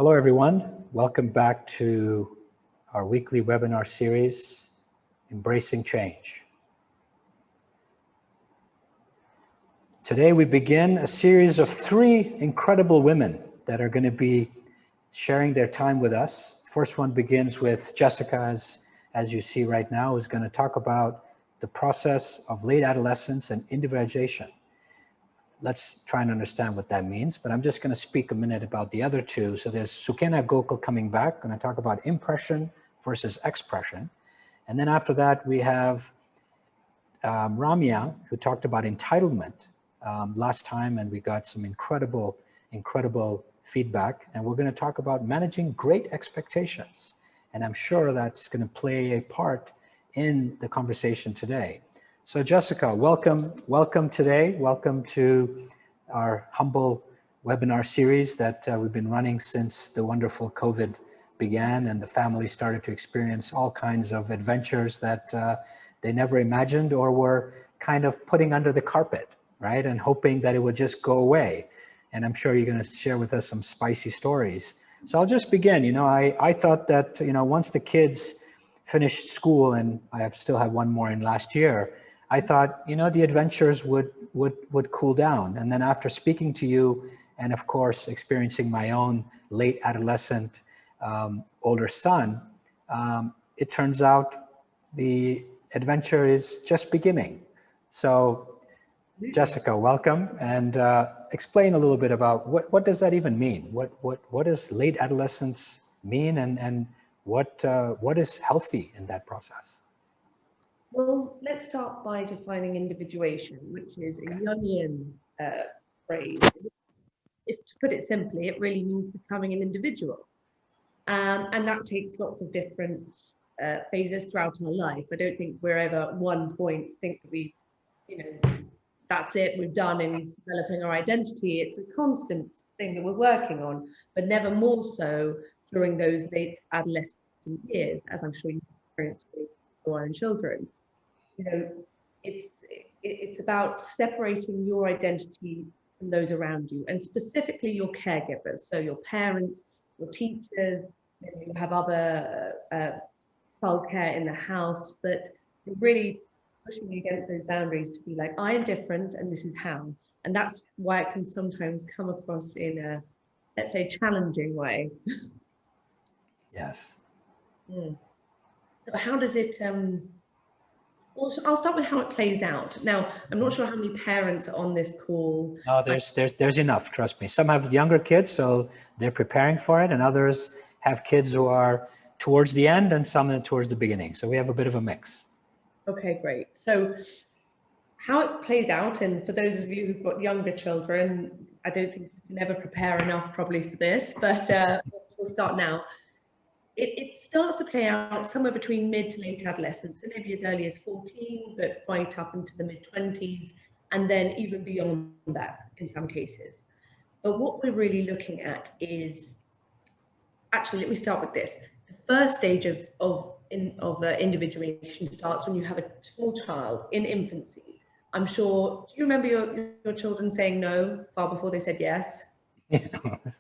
Hello, everyone. Welcome back to our weekly webinar series, Embracing Change. Today, we begin a series of 3 incredible women that are going to be sharing their time with us. First one begins with Jessica, as you see right now, who's going to talk about the process of late adolescence and individuation. Let's try and understand what that means, but I'm just going to speak a minute about the other 2. So there's Sukena Gokul coming back, going to talk about impression versus expression. And then after that, we have Ramya, who talked about entitlement last time, and we got some incredible feedback. And we're going to talk about managing great expectations. And I'm sure that's going to play a part in the conversation today. So Jessica, welcome today. Welcome to our humble webinar series that we've been running since the wonderful COVID began and the family started to experience all kinds of adventures that they never imagined or were kind of putting under the carpet, right? And hoping that it would just go away. And I'm sure you're going to share with us some spicy stories. So I'll just begin. I thought that, once the kids finished school, and I still have one more in last year, I thought, the adventures would cool down. And then after speaking to you and of course, experiencing my own late adolescent older son, it turns out the adventure is just beginning. So Jessica, welcome, and explain a little bit about what does that even mean? What does late adolescence mean, and what is healthy in that process? Well, let's start by defining individuation, which is a Jungian phrase. To put it simply, it really means becoming an individual. And that takes lots of different phases throughout our life. I don't think we're ever at one point think that we, that's it, we're done in developing our identity. It's a constant thing that we're working on, but never more so during those late adolescent years, as I'm sure you've experienced with your own children. It's about separating your identity from those around you, and specifically your caregivers. So your parents, your teachers, maybe you have other childcare in the house, but you're really pushing against those boundaries to be like, I am different and this is how. And that's why it can sometimes come across in a, let's say, challenging way. Yes. So how does it, well, I'll start with how it plays out. Now, I'm not sure how many parents are on this call. No, there's enough, trust me. Some have younger kids, so they're preparing for it, and others have kids who are towards the end and some towards the beginning. So we have a bit of a mix. Okay, great. So how it plays out, and for those of you who've got younger children, I don't think you can ever prepare enough probably for this, but we'll start now. It starts to play out somewhere between mid to late adolescence, so maybe as early as 14, but right up into the mid-20s, and then even beyond that in some cases. But what we're really looking at is, actually, let me start with this. The first stage of individuation starts when you have a small child in infancy. I'm sure, do you remember your children saying no far before they said yes? Yeah,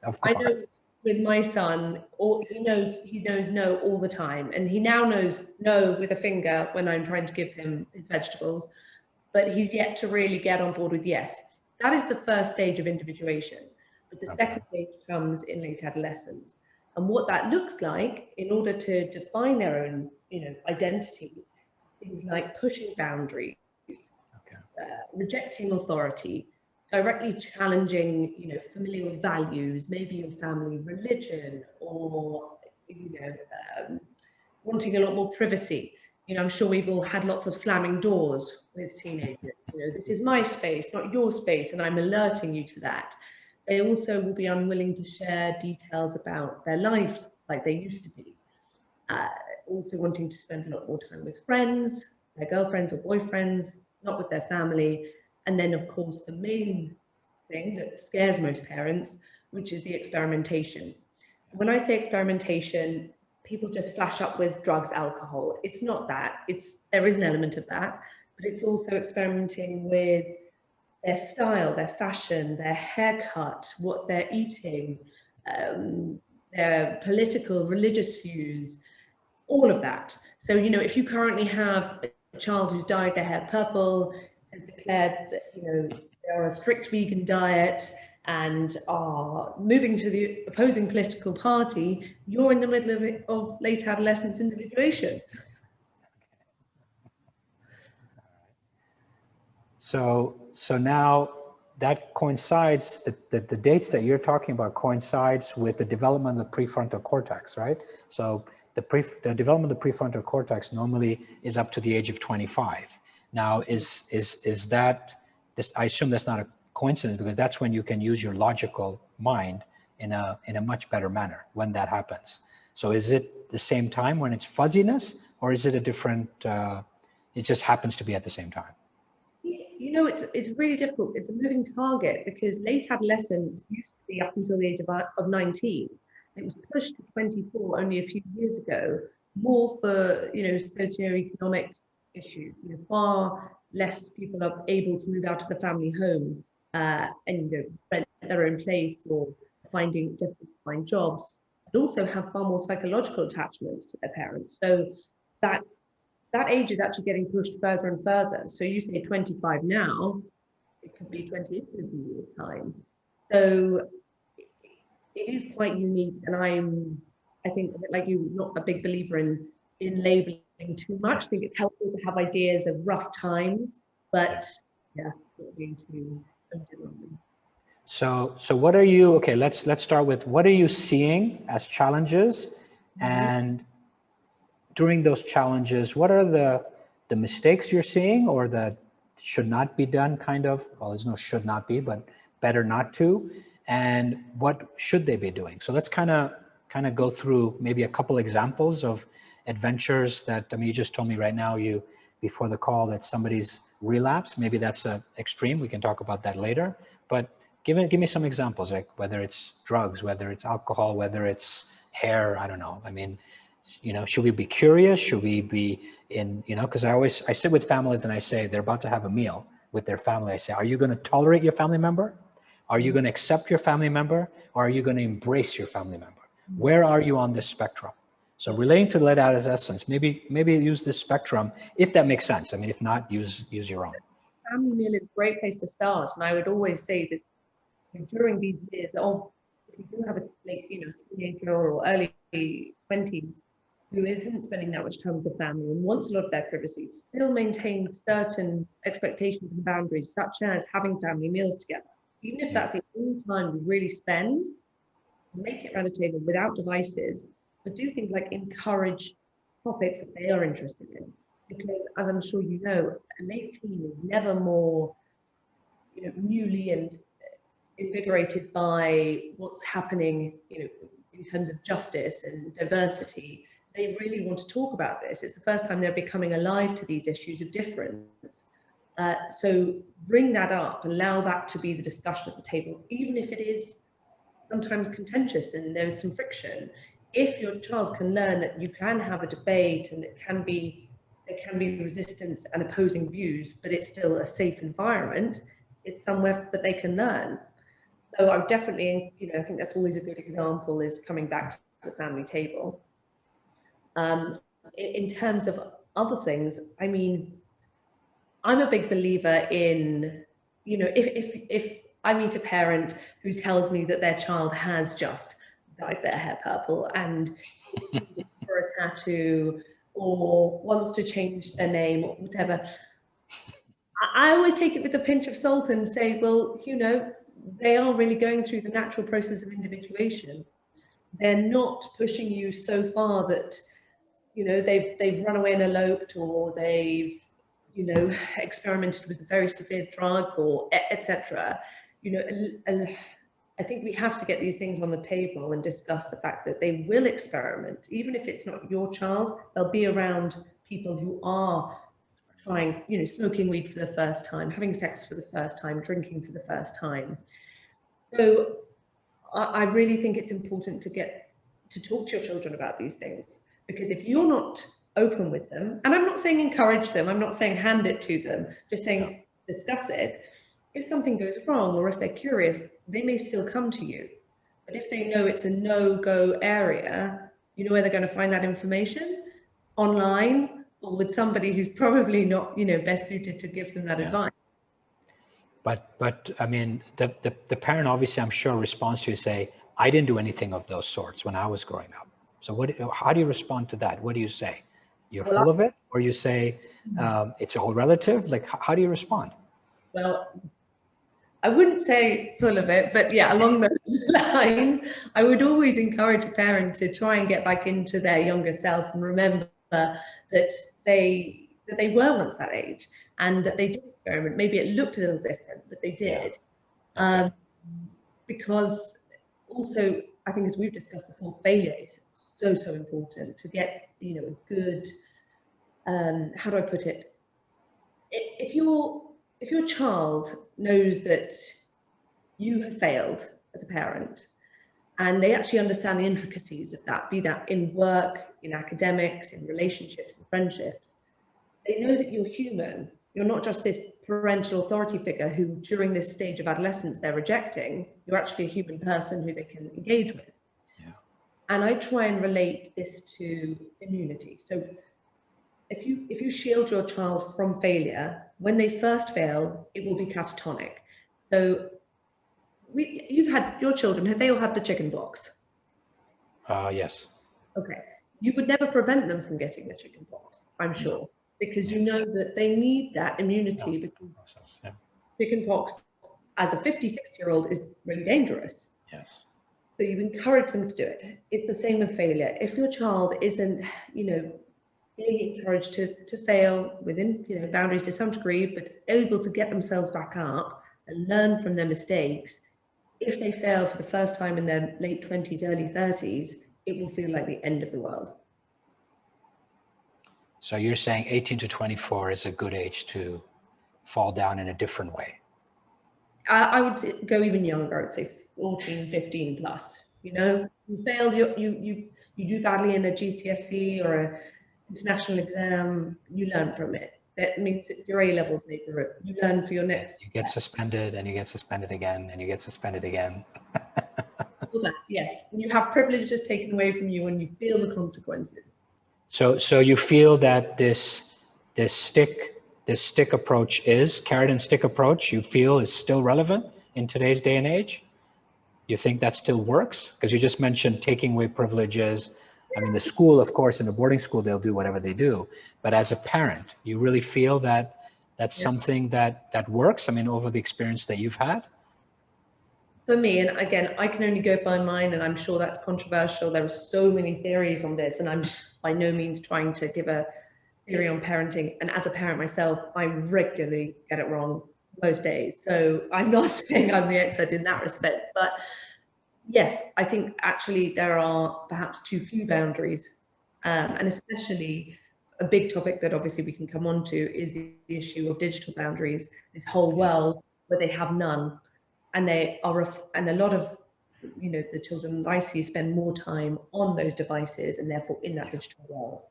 of course. I know with my son, he knows no all the time, and he now knows no with a finger when I'm trying to give him his vegetables, but he's yet to really get on board with yes. That is the first stage of individuation, but the second stage comes in late adolescence. And what that looks like, in order to define their own, identity, things like pushing boundaries, rejecting authority, directly challenging, familial values, maybe your family religion, or, wanting a lot more privacy. I'm sure we've all had lots of slamming doors with teenagers. This is my space, not your space, and I'm alerting you to that. They also will be unwilling to share details about their lives like they used to be. Also wanting to spend a lot more time with friends, their girlfriends or boyfriends, not with their family. And then, of course, the main thing that scares most parents, which is the experimentation. When I say experimentation, people just flash up with drugs, alcohol. It's not that. There is an element of that, but it's also experimenting with their style, their fashion, their haircut, what they're eating, their political, religious views, all of that. So, you know, if you currently have a child who's dyed their hair purple, has declared that, you know, they're on a strict vegan diet and are moving to the opposing political party, you're in the middle of late adolescence individuation. So now that coincides, the dates that you're talking about coincides with the development of the prefrontal cortex, right? So the development of the prefrontal cortex normally is up to the age of 25. Now, is that, I assume that's not a coincidence, because that's when you can use your logical mind in a much better manner when that happens. So is it the same time when it's fuzziness, or is it a different, it just happens to be at the same time? You know, it's really difficult. It's a moving target, because late adolescence used to be up until the age of 19. It was pushed to 24 only a few years ago, more for, you know, socioeconomic issues. You know, far less people are able to move out of the family home and, you know, rent their own place, or finding it difficult to find jobs, but also have far more psychological attachments to their parents. So that age is actually getting pushed further and further. So you say 25 now, it could be 28 in a few years' time. So it is quite unique, and I think, like you, not a big believer in labeling too much. I think it's helpful to have ideas of rough times, but yeah, not being too underwhelming. So what are you, okay, let's start with, what are you seeing as challenges? And during those challenges, what are the mistakes you're seeing, or that should not be done, kind of? Well, there's no should not be, but better not to. And what should they be doing? So let's kind of go through maybe a couple examples of adventures that, I mean, you just told me right now, before the call, that somebody's relapse. Maybe that's an extreme. We can talk about that later. But give me some examples, like whether it's drugs, whether it's alcohol, whether it's hair, I don't know. I mean, you know, should we be curious? Should we be in, you know, because I sit with families and I say, they're about to have a meal with their family. I say, are you going to tolerate your family member? Are you going to accept your family member? Or are you going to embrace your family member? Where are you on this spectrum? So relating to late adolescence, maybe use this spectrum, if that makes sense. I mean, if not, use your own. Family meal is a great place to start. And I would always say that during these years, if you do have a late, you know, teenager or early 20s who isn't spending that much time with the family and wants a lot of their privacy, still maintain certain expectations and boundaries, such as having family meals together. Even if that's the only time we really spend, make it around a table without devices, but do things like encourage topics that they are interested in. Because, as I'm sure you know, a late teen is never more, you know, newly and invigorated by what's happening, you know, in terms of justice and diversity. They really want to talk about this. It's the first time they're becoming alive to these issues of difference. So bring that up, allow that to be the discussion at the table, even if it is sometimes contentious and there's some friction. If your child can learn that you can have a debate and there can be resistance and opposing views, but it's still a safe environment, it's somewhere that they can learn. So I definitely, you know, I think that's always a good example, is coming back to the family table. In terms of other things, I mean, I'm a big believer in, you know, if I meet a parent who tells me that their child has just dyed their hair purple and for a tattoo or wants to change their name or whatever, I always take it with a pinch of salt and say, well, you know, they are really going through the natural process of individuation. They're not pushing you so far that, you know, they've run away and eloped, or they've, you know, experimented with a very severe drug, or etc. You know, I think we have to get these things on the table and discuss the fact that they will experiment. Even if it's not your child, they'll be around people who are trying, you know, smoking weed for the first time, having sex for the first time, drinking for the first time. So I really think it's important to talk to your children about these things, because if you're not open with them, and I'm not saying encourage them, I'm not saying hand it to them, just saying discuss it. If something goes wrong, or if they're curious, they may still come to you. But if they know it's a no-go area, you know where they're going to find that information? Online, or with somebody who's probably not, best suited to give them that advice. But I mean, the parent obviously, I'm sure, responds to you, say, I didn't do anything of those sorts when I was growing up. So how do you respond to that? What do you say? You're full of it? Or you say, it's all relative? Like, how do you respond? Well, I wouldn't say full of it, but yeah, along those lines, I would always encourage a parent to try and get back into their younger self and remember that they were once that age and that they did experiment. Maybe it looked a little different, but they did. Yeah. Because also, I think, as we've discussed before, failure is so important to get, a good, how do I put it? If your child knows that you have failed as a parent, and they actually understand the intricacies of that, be that in work, in academics, in relationships, in friendships, they know that you're human. You're not just this parental authority figure who, during this stage of adolescence, they're rejecting. You're actually a human person who they can engage with. Yeah. And I try and relate this to immunity. So if you shield your child from failure, when they first fail, it will be catatonic. So you've had your children, have they all had the chicken pox? Yes. Okay. You would never prevent them from getting the chicken pox, I'm sure, because you know that they need that immunity. Because chicken pox as a 56-year-old is really dangerous. Yes. So you encourage them to do it. It's the same with failure. If your child isn't, being encouraged to fail within, boundaries to some degree, but able to get themselves back up and learn from their mistakes, if they fail for the first time in their late 20s, early 30s, it will feel like the end of the world. So you're saying 18 to 24 is a good age to fall down in a different way? I would go even younger. I would say 14, 15 plus. You fail, you do badly in a GCSE or an international exam, you learn from it. That means that your A-levels make you learn for your next. You get suspended and you get suspended again and you get suspended again. All that, yes. And you have privileges taken away from you and you feel the consequences. So you feel that this stick approach carrot and stick approach, you feel is still relevant in today's day and age? You think that still works? Because you just mentioned taking away privileges. I mean, the school, of course, in a boarding school, they'll do whatever they do. But as a parent, you really feel that that's something that works? I mean, over the experience that you've had? For me, and again, I can only go by mine, and I'm sure that's controversial. There are so many theories on this, and I'm by no means trying to give a theory on parenting. And as a parent myself, I regularly get it wrong most days. So I'm not saying I'm the expert in that respect, but yes, I think actually there are perhaps too few boundaries, and especially a big topic that obviously we can come on to is the issue of digital boundaries, this whole world where they have none. And they are, and a lot of, the children I see spend more time on those devices and therefore in that digital world.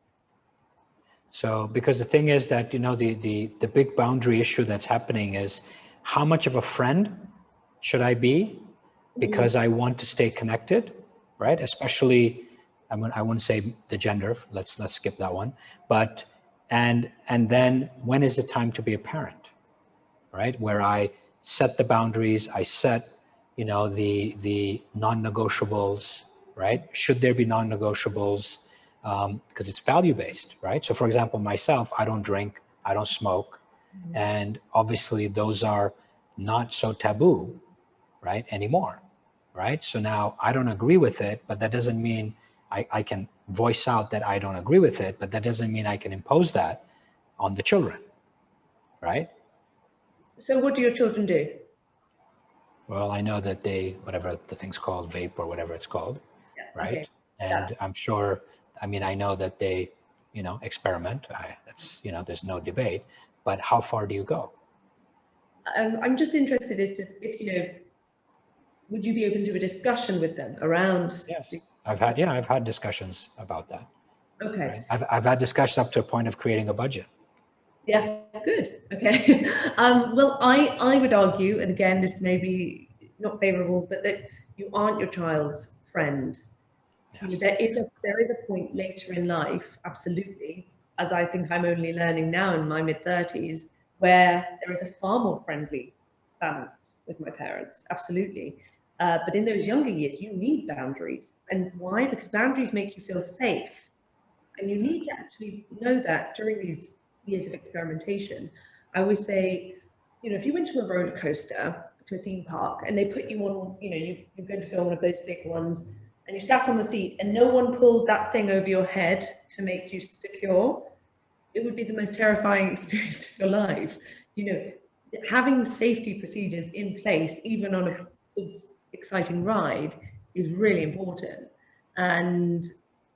So, because the thing is that, the big boundary issue that's happening is how much of a friend should I be because I want to stay connected, right? Especially, I wouldn't say the gender, let's skip that one, but, and then when is it time to be a parent, right? Where I set the boundaries, I set, the non-negotiables, right? Should there be non-negotiables? Because it's value-based, right? So for example, myself, I don't drink, I don't smoke. And obviously those are not so taboo, right, anymore, right? So now I don't agree with it, but that doesn't mean I can voice out that I don't agree with it, but that doesn't mean I can impose that on the children, right? So what do your children do? Well, I know that they, whatever the thing's called, vape or whatever it's called, right? Okay. And I'm sure, I know that they, experiment. That's, there's no debate, but how far do you go? I'm just interested as to if, would you be open to a discussion with them around? Yes, I've had discussions about that. Okay. Right? I've had discussions up to a point of creating a budget. Yeah, good. Okay. Well, I would argue, and again, this may be not favorable, but that you aren't your child's friend. You know, there is a point later in life, absolutely, as I think I'm only learning now in my mid-30s, where there is a far more friendly balance with my parents, absolutely. But in those younger years, you need boundaries. And why? Because boundaries make you feel safe. And you need to actually know that during these years of experimentation. I always say, you know, if you went to a roller coaster, to a theme park, and they put you on, you know, you're going to go on one of those big ones, and you sat on the seat, and no one pulled that thing over your head to make you secure, it would be the most terrifying experience of your life. You know, having safety procedures in place, even on a big, exciting ride, is really important. And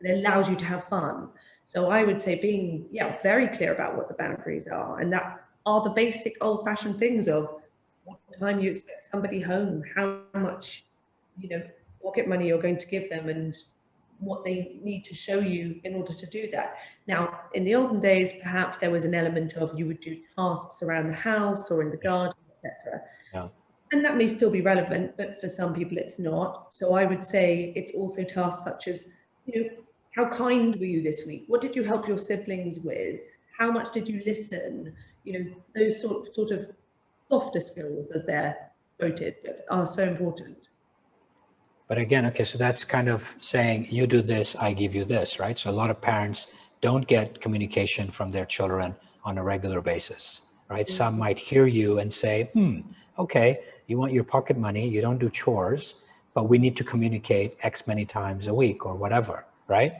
it allows you to have fun. So I would say being, yeah, very clear about what the boundaries are, and that are the basic old-fashioned things of what time you expect somebody home, how much, you know, pocket money you're going to give them, and what they need to show you in order to do that. Now, in the olden days, perhaps there was an element of you would do tasks around the house or in the garden, etc. Yeah. And that may still be relevant, but for some people it's not. So I would say it's also tasks such as, you know, how kind were you this week? What did you help your siblings with? How much did you listen? You know, those sort of softer skills, as they're quoted, but are so important. But again, okay, so that's kind of saying, you do this, I give you this, right? So a lot of parents don't get communication from their children on a regular basis, right? Some might hear you and say, okay, you want your pocket money, you don't do chores, but we need to communicate X many times a week or whatever, right?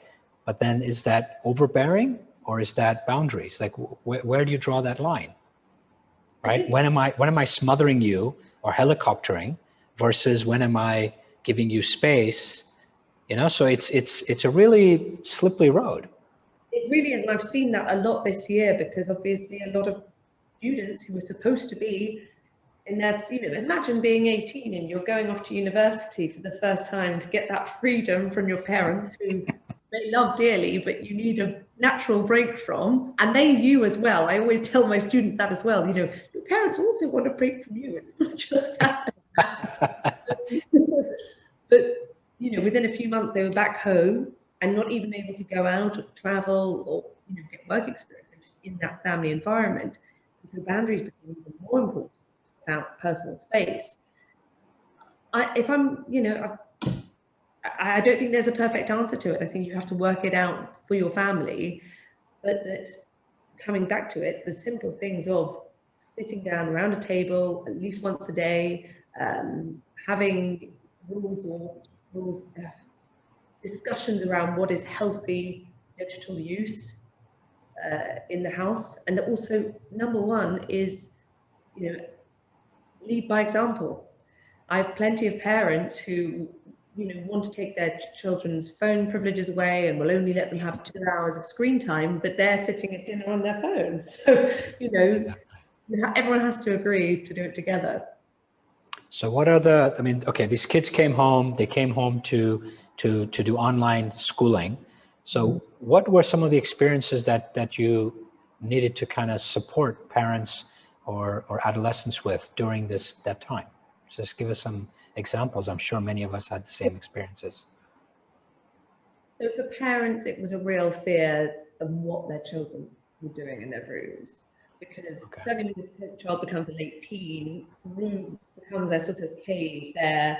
But then is that overbearing or is that boundaries? Like where do you draw that line, right? When am I smothering you or helicoptering versus when am I giving you space, you know? So it's a really slippery road. It really is, and I've seen that a lot this year, because obviously a lot of students who were supposed to be in their, you know, imagine being 18 and you're going off to university for the first time to get that freedom from your parents who they love dearly, but you need a natural break from, and you as well. I always tell my students that as well, you know, your parents also want a break from you. It's not just that. But, you know, within a few months they were back home and not even able to go out or travel or, you know, get work experience. They were just in that family environment. And so boundaries became even more important about personal space. If I'm, you know, I don't think there's a perfect answer to it. I think you have to work it out for your family, but that, coming back to it, the simple things of sitting down around a table at least once a day, having discussions around what is healthy digital use in the house, and also number one is, you know, lead by example. I have plenty of parents who, you know, want to take their children's phone privileges away and will only let them have 2 hours of screen time, but they're sitting at dinner on their phones. So, you know, everyone has to agree to do it together. So what are I mean, okay, these kids came home, they came home to do online schooling. So what were some of the experiences that you needed to kind of support parents or adolescents with during that time? Just give us some examples. I'm sure many of us had the same experiences. So for parents, it was a real fear of what their children were doing in their rooms, because certainly when the child becomes a late teen, the room becomes their sort of cave, their,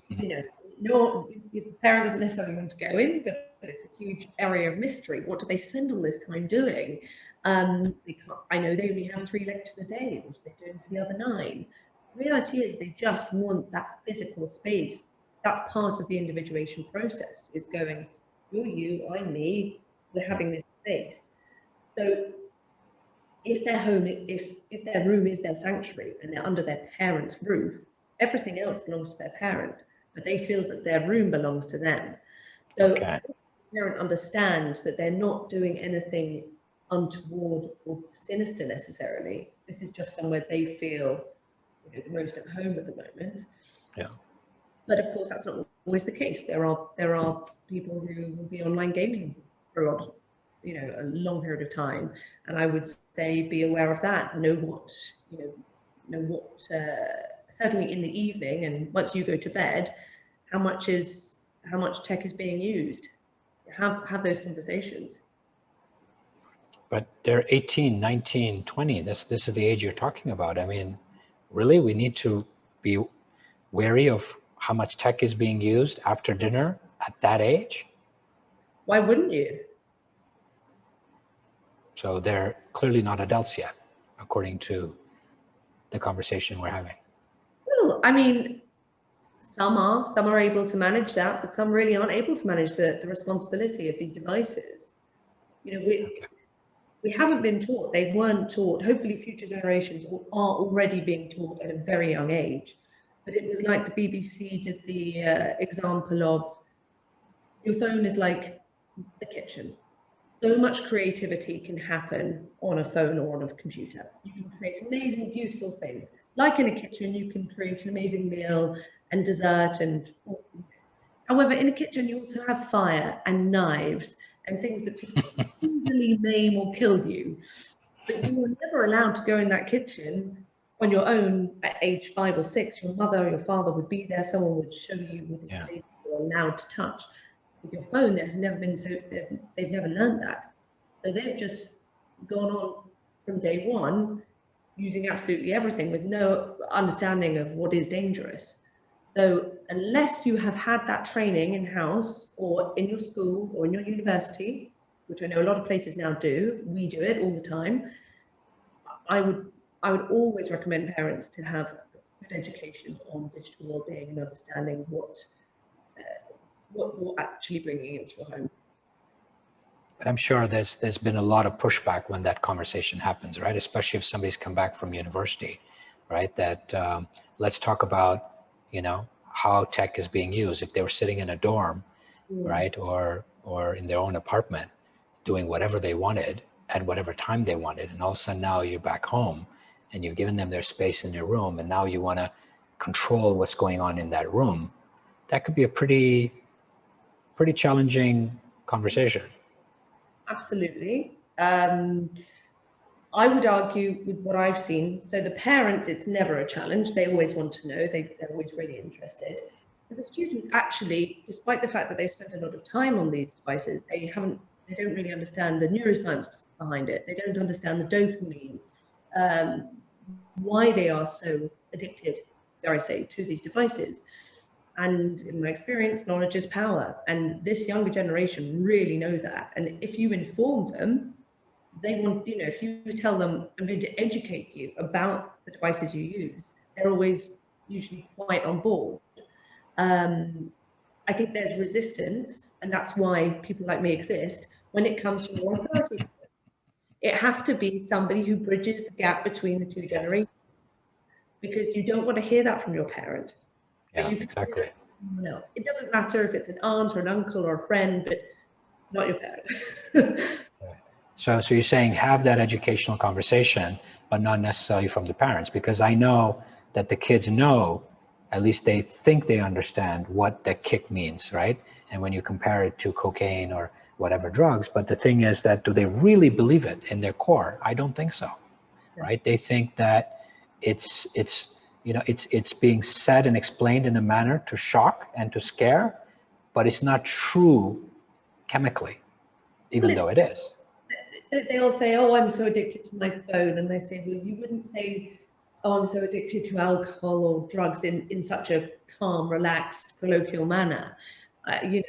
you know, the parent doesn't necessarily want to go in, but it's a huge area of mystery. What do they spend all this time doing? I know they only have 3 lectures a day, which they're doing for the other 9. The reality is they just want that physical space. That's part of the individuation process, is going, you're you, I'm me, we're having this space. So if their home, if their room is their sanctuary and they're under their parents' roof, everything else belongs to their parent, but they feel that their room belongs to them. So the parent understands that they're not doing anything untoward or sinister necessarily. This is just somewhere they feel, you know, the most at home at the moment. Yeah. But of course, that's not always the case. There are people who will be online gaming for a lot, you know, a long period of time, and I would say be aware of that. Know what, you know what. Certainly in the evening, and once you go to bed, how much tech is being used. Have those conversations. But they're 18, 19, 20. This is the age you're talking about. I mean, really, we need to be wary of how much tech is being used after dinner at that age? Why wouldn't you? So they're clearly not adults yet, according to the conversation we're having. Well, I mean, some are able to manage that, but some really aren't able to manage the responsibility of these devices. You know, we haven't been taught, they weren't taught, hopefully future generations are already being taught at a very young age. But it was like the BBC did the example of, your phone is like the kitchen. So much creativity can happen on a phone or on a computer. You can create amazing, beautiful things. Like in a kitchen, you can create an amazing meal and dessert. However, in a kitchen, you also have fire and knives and things that people easily maim or kill you. But you were never allowed to go in that kitchen on your own at age 5 or 6. Your mother or your father would be there. Someone would show you what you were allowed to touch. With your phone, they've never learned that. So they've just gone on from day one using absolutely everything with no understanding of what is dangerous. So unless you have had that training in-house or in your school or in your university, which I know a lot of places now do, we do it all the time, I would always recommend parents to have good education on digital well-being and understanding what you're actually bringing into your home. But I'm sure there's been a lot of pushback when that conversation happens, right? Especially if somebody's come back from university, right? That let's talk about, how tech is being used. If they were sitting in a dorm, right, or in their own apartment, doing whatever they wanted at whatever time they wanted, and all of a sudden now you're back home and you've given them their space in your room, and now you want to control what's going on in that room, that could be a pretty challenging conversation. Absolutely. I would argue with what I've seen. So the parents, it's never a challenge. They always want to know. They're always really interested. But the student actually, despite the fact that they've spent a lot of time on these devices, they don't really understand the neuroscience behind it. They don't understand the dopamine, why they are so addicted, dare I say, to these devices. And in my experience, knowledge is power. And this younger generation really know that. And if you inform them, they want, if you tell them, I'm going to educate you about the devices you use, they're always usually quite on board. I think there's resistance, and that's why people like me exist, when it comes from your authority. It has to be somebody who bridges the gap between the two generations, because you don't want to hear that from your parent. Yeah, exactly. Else. It doesn't matter if it's an aunt or an uncle or a friend, but not your parent. So you're saying have that educational conversation, but not necessarily from the parents, because I know that the kids know, at least they think they understand what the kick means, right? And when you compare it to cocaine or whatever drugs, but the thing is that do they really believe it in their core? I don't think so, right? They think that it's being said and explained in a manner to shock and to scare, but it's not true chemically, even though it is. They all say, oh, I'm so addicted to my phone. And I say, well, you wouldn't say, oh, I'm so addicted to alcohol or drugs in such a calm, relaxed, colloquial manner. And you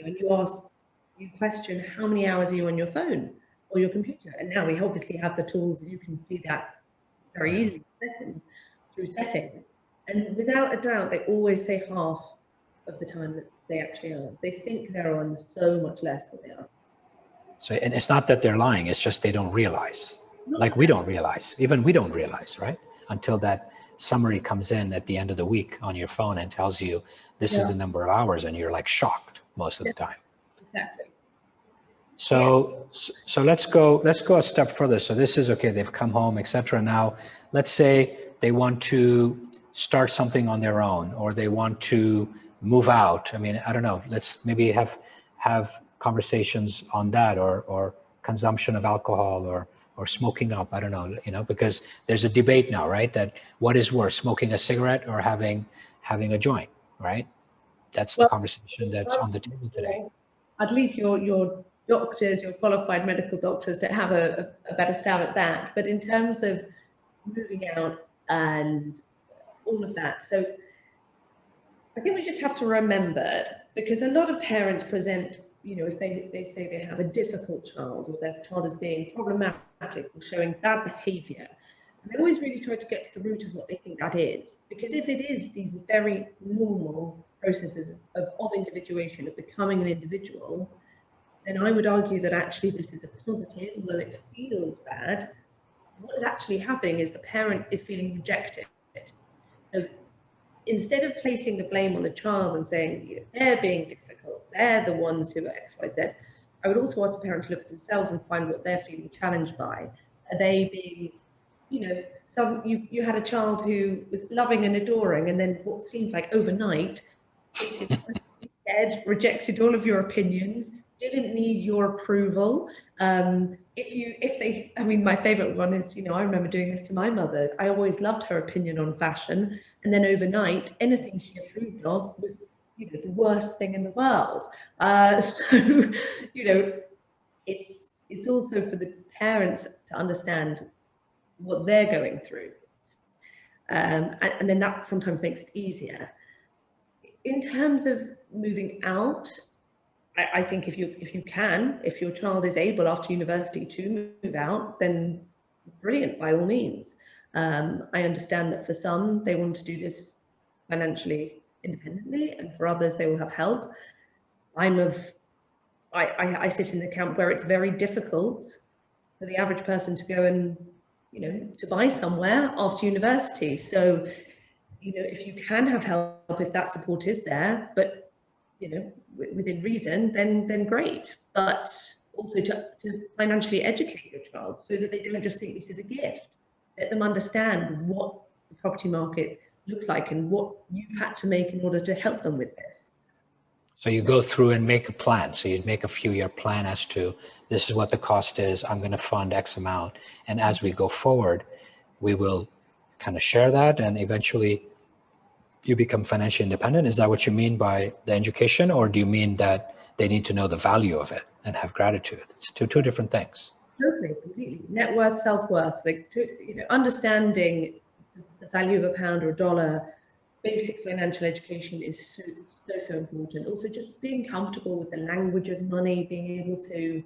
question, how many hours are you on your phone or your computer? And now we obviously have the tools that you can see that very easily through settings. And without a doubt, they always say half of the time that they actually are. They think they're on so much less than they are. So, and it's not that they're lying, it's just they don't realize. Like we don't realize, even we don't realize, right? Until that summary comes in at the end of the week on your phone and tells you this is the number of hours, and you're like shocked most of the time. Exactly. So let's go a step further. So this is okay, they've come home, etc. Now, let's say they want to start something on their own, or they want to move out. I mean, I don't know, let's maybe have conversations on that, or consumption of alcohol, or smoking up. I don't know, because there's a debate now, right? That what is worse, smoking a cigarette or having a joint, right? that's the conversation that's on the table today. I'd leave your doctors, your qualified medical doctors, to have a better stab at that. But in terms of moving out and all of that, so I think we just have to remember, because a lot of parents present, if they say they have a difficult child, or their child is being problematic or showing bad behavior, and they always really try to get to the root of what they think that is. Because if it is these very normal processes of individuation, of becoming an individual, then I would argue that actually this is a positive, although it feels bad. What is actually happening is the parent is feeling rejected. So instead of placing the blame on the child and saying, they're being difficult, they're the ones who are X, Y, Z, I would also ask the parent to look at themselves and find what they're feeling challenged by. Are they being, you had a child who was loving and adoring, and then what seemed like overnight, said, rejected all of your opinions, didn't need your approval. My favorite one is, I remember doing this to my mother. I always loved her opinion on fashion. And then overnight, anything she approved of was, the worst thing in the world. It's also for the parents to understand what they're going through. And then that sometimes makes it easier. In terms of moving out, I think if your child is able after university to move out, then brilliant, by all means. I understand that for some, they want to do this financially independently, and for others, they will have help. I sit in the camp where it's very difficult for the average person to go and, to buy somewhere after university. So, if you can have help, if that support is there, but, within reason, then great. But also to financially educate your child so that they don't just think this is a gift. Let them understand what the property market looks like and what you had to make in order to help them with this. So you go through and make a plan. So you'd make a few-year plan as to, this is what the cost is, I'm going to fund X amount. And as we go forward, we will kind of share that, and eventually you become financially independent. Is that what you mean by the education, or do you mean that they need to know the value of it and have gratitude? It's two different things. Totally, completely. Net worth, self-worth, understanding the value of a pound or a dollar. Basic financial education is so important. Also, just being comfortable with the language of money, being able to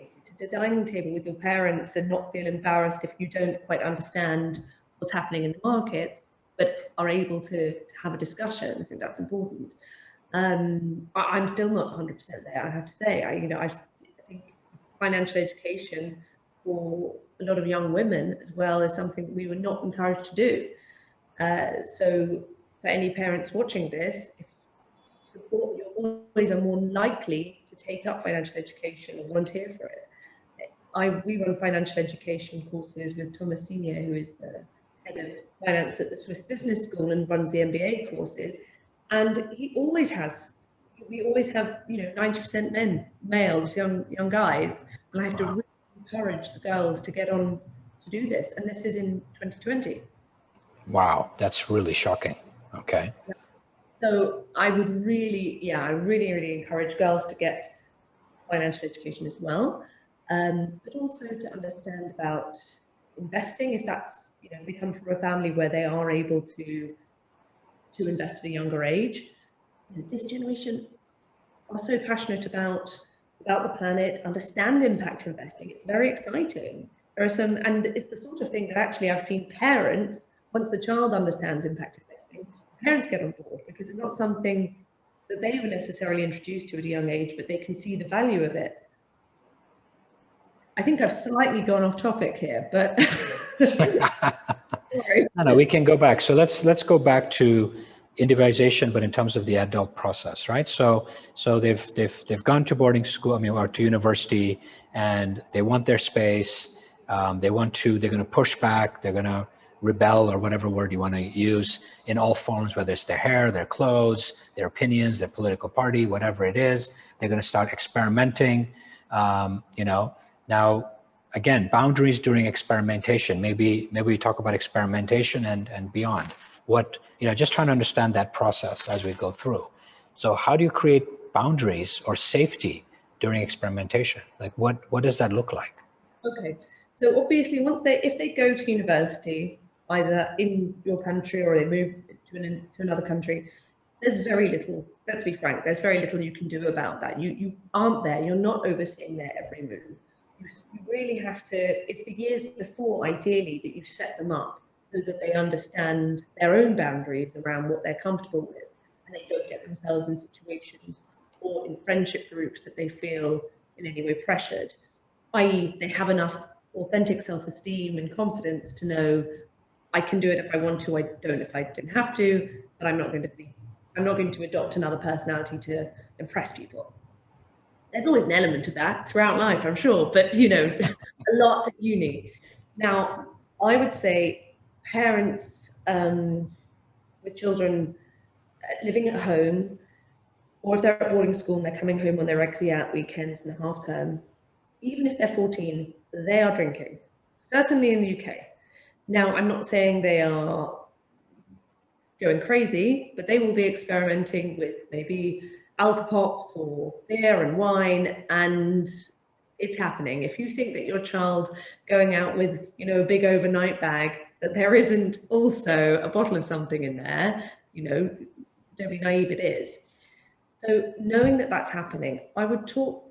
sit at a dining table with your parents and not feel embarrassed if you don't quite understand what's happening in the markets, but are able to have a discussion. I think that's important. I'm still not 100% there, I have to say. I think financial education for a lot of young women as well is something we were not encouraged to do. So for any parents watching this, your boys are more likely to take up financial education and volunteer for it. We run financial education courses with Thomas Senior, who is the head of finance at the Swiss Business School and runs the MBA courses. And we always have, 90% males, young guys. And I have to really encourage the girls to get on to do this. And this is in 2020. Wow, that's really shocking. Okay. So I would really encourage girls to get financial education as well, but also to understand about investing, if that's, if they come from a family where they are able to invest at a younger age. This generation are so passionate about the planet, understand impact investing. It's very exciting. There are some, and it's the sort of thing that actually I've seen parents, once the child understands impact investing, parents get on board, because it's not something that they were necessarily introduced to at a young age, but they can see the value of it. I think I've slightly gone off topic here, but no, we can go back. So let's go back to individuation, but in terms of the adult process, right? So they've gone to boarding school, or to university, and they want their space. They're going to push back. They're going to rebel, or whatever word you want to use, in all forms, whether it's their hair, their clothes, their opinions, their political party, whatever it is. They're going to start experimenting. Now, again, boundaries during experimentation. Maybe we talk about experimentation and beyond. Just trying to understand that process as we go through. So how do you create boundaries or safety during experimentation? Like what does that look like? Okay, so obviously if they go to university, either in your country or they move to another country, there's very little, let's be frank, there's very little you can do about that. You aren't there, you're not overseeing their every move. You really have to, it's the years before, ideally, that you set them up so that they understand their own boundaries around what they're comfortable with, and they don't get themselves in situations or in friendship groups that they feel in any way pressured, i.e. they have enough authentic self-esteem and confidence to know I can do it if I want to, I don't if I don't have to, but I'm not going to adopt another personality to impress people. There's always an element of that throughout life, I'm sure, but a lot at uni. Now, I would say parents with children living at home, or if they're at boarding school and they're coming home on their exi out weekends and the half term, even if they're 14, they are drinking, certainly in the UK. Now, I'm not saying they are going crazy, but they will be experimenting with maybe alcopops or beer and wine, and it's happening. If you think that your child going out with, a big overnight bag, that there isn't also a bottle of something in there, don't be naive, it is. So knowing that that's happening, I would talk,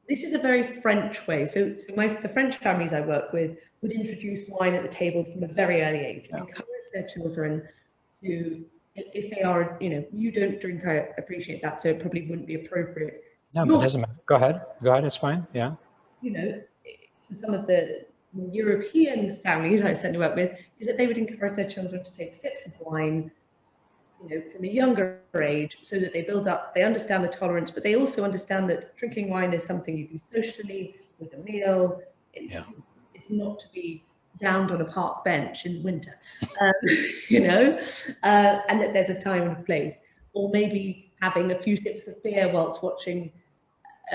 this is a very French way. So the French families I work with would introduce wine at the table from a very early age, and encourage their children to, if they are, you don't drink, I appreciate that, so it probably wouldn't be appropriate. No, but it doesn't matter. Go ahead, it's fine, yeah. For some of the European families I certainly work with, is that they would encourage their children to take sips of wine, from a younger age, so that they build up, they understand the tolerance, but they also understand that drinking wine is something you do socially, with a meal. It's not to be downed on a park bench in winter, and that there's a time and a place. Or maybe having a few sips of beer whilst watching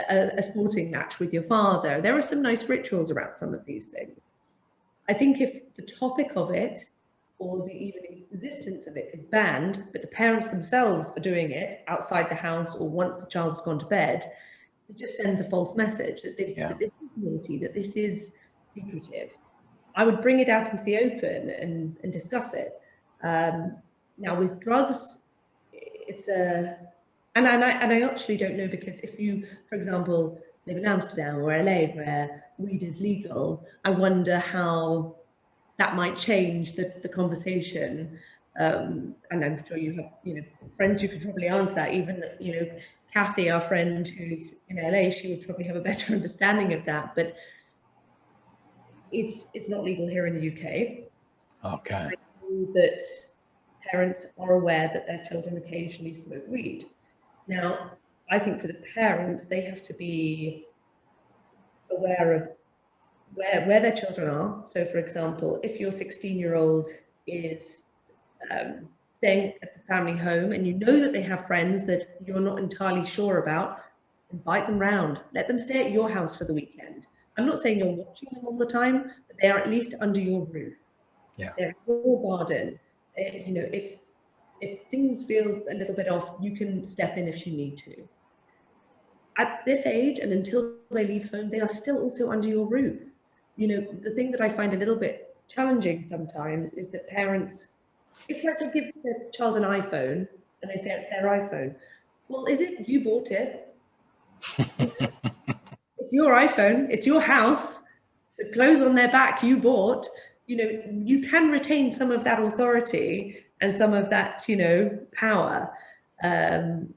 a sporting match with your father. There are some nice rituals around some of these things. I think if the topic of it, or the even existence of it, is banned, but the parents themselves are doing it outside the house or once the child's gone to bed, it just sends a false message that this is naughty, that this is secretive. I would bring it out into the open and discuss it. Now with drugs, it's and I actually don't know, because if you, for example, live in Amsterdam or LA where weed is legal, I wonder how that might change the conversation. And I'm sure you have, friends who could probably answer that. Even, Kathy, our friend who's in LA, she would probably have a better understanding of that. But it's not legal here in the UK. Okay. I know that parents are aware that their children occasionally smoke weed. Now, I think for the parents, they have to be aware of where their children are. So, for example, if your 16-year-old is staying at the family home and you know that they have friends that you're not entirely sure about, invite them round. Let them stay at your house for the weekend. I'm not saying you're watching them all the time, but they are at least under your roof. Yeah. They're in your garden. If things feel a little bit off, you can step in if you need to. At this age, and until they leave home, they are still also under your roof. The thing that I find a little bit challenging sometimes is that parents, it's like they give their child an iPhone and they say it's their iPhone. Well, is it? You bought it. It's your iPhone. It's your house. The clothes on their back you bought. You can retain some of that authority and some of that, power. And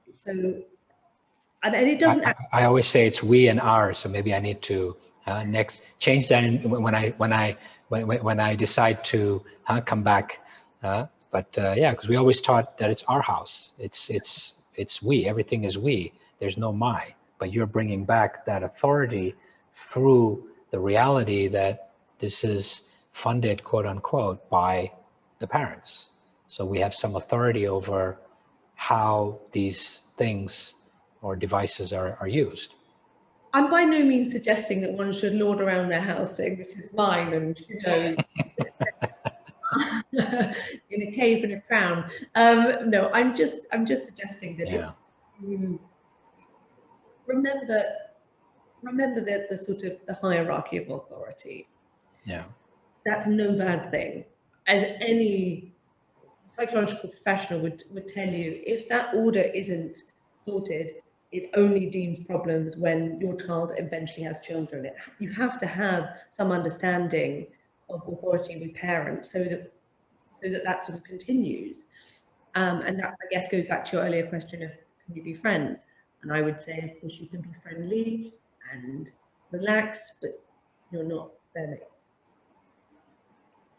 it doesn't. I always say it's we and ours, so maybe I need to next change that when I decide to come back. Because we always taught that it's our house. It's we. Everything is we. There's no my. But you're bringing back that authority through the reality that this is funded, quote unquote, by the parents. So we have some authority over how these things or devices are used. I'm by no means suggesting that one should lord around their house saying this is mine and in a cave in a crown. No, I'm just suggesting that if you remember that the sort of the hierarchy of authority. Yeah. That's no bad thing. As any psychological professional would tell you, if that order isn't sorted, it only deems problems when your child eventually has children. You have to have some understanding of authority with parents so that sort of continues. And that, I guess, goes back to your earlier question of, can you be friends? And I would say, of course, you can be friendly and relaxed, but you're not their mates.